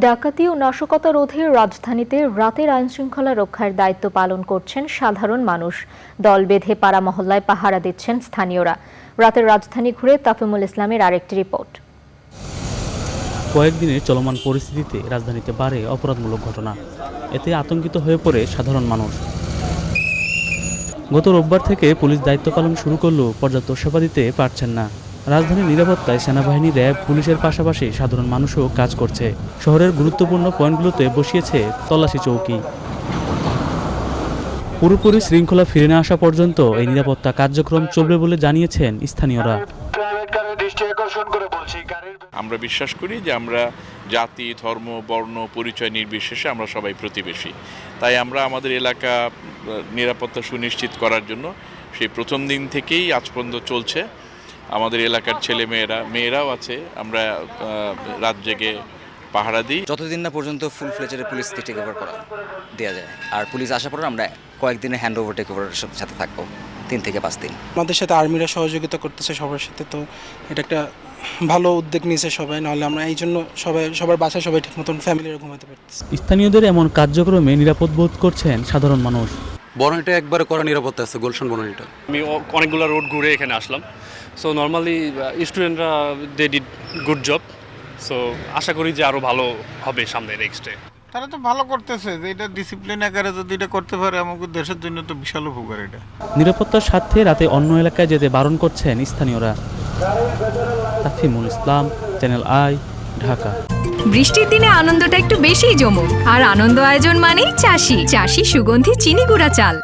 ডাকাতি ও নাশকতা রোধে রাজধানীতে রাতের আইনশৃঙ্খলা রক্ষার দায়িত্ব পালন করছেন সাধারণ মানুষ। দল বেঁধে পাড়া মহল্লায় পাহারা দিচ্ছেন স্থানীয়রা। রাতের রাজধানী ঘুরে তাফিমুল ইসলামের আরেকটি রিপোর্ট। কয়েকদিনের চলমান পরিস্থিতিতে রাজধানীতে বাড়ে অপরাধমূলক ঘটনা। এতে আতঙ্কিত হয়ে পড়ে সাধারণ মানুষ। গত রোববার থেকে পুলিশ দায়িত্ব পালন শুরু করলেও পর্যাপ্ত সেবা দিতে পারছেন না। রাজধানীর নিরাপত্তায় সেনাবাহিনী, র্যাব, পুলিশের পাশাপাশি সাধারণ মানুষও কাজ করছে। শহরের গুরুত্বপূর্ণ পয়েন্টগুলোতে বসিয়েছে তল্লাশি চৌকি। পুরোপুরি শৃঙ্খলা ফিরে না আসা পর্যন্ত এই নিরাপত্তা কার্যক্রম চলবে বলে জানিয়েছেন স্থানীয়রা। আমরা বিশ্বাস করি যে আমরা জাতি, ধর্ম, বর্ণ, পরিচয় নির্বিশেষে আমরা সবাই প্রতিবেশী। তাই আমরা আমাদের এলাকা নিরাপত্তা সুনিশ্চিত করার জন্য সেই প্রথম দিন থেকেই আজ পর্যন্ত চলছে। আমাদের এলাকার মেয়েরাও আছে, আমরা রাত জেগে পাহারা দিই যতদিন না পর্যন্ত ফুল ফ্লেজের পুলিশকে টেক ওভার করা দেওয়া যায়। আর পুলিশ আসার পর আমরা কয়েকদিনে হ্যান্ড ওভার টেক ওভারের সাথে থাকবো 3 থেকে 5 দিন। আমাদের সাথে আর্মিরা সহযোগিতা করতেছে সবার সাথে, তো এটা একটা ভালো উদ্যোগ নিয়েছে সবাই। নাহলে আমরা এই জন্য সবার বাসায় সবাই ঠিক মতন ফ্যামিলিরা ঘুমাতে পারতেছে। স্থানীয়দের এমন কার্যক্রমে নিরাপদ বোধ করছেন সাধারণ মানুষ। বনানীটা একবারে করা নিরাপত্তা আছে, গুলশান বনানীটা। আমি অনেকগুলো রোড ঘুরে এখানে আসলাম। সো নর্মালি স্টুডেন্টরা they did good job. So আশা করি যে আরও ভালো হবে সামনে নেক্সটে। তারা তো ভালো করতেছে, যে এটা ডিসিপ্লিন আকারে যদি এটা করতে পারে আমাদের দেশের জন্য তো বিশাল উপকার এটা। নিরাপত্তার স্বার্থে রাতে অন্য এলাকায় যেতে বারণ করছেন স্থানীয়রা। তাফিমুল ইসলাম, চ্যানেল আই, ঢাকা। বৃষ্টির দিনে আনন্দটা একটু বেশিই জমুক, আর আনন্দ আয়োজন মানেই চাষি সুগন্ধি চিনি গুঁড়া চাল।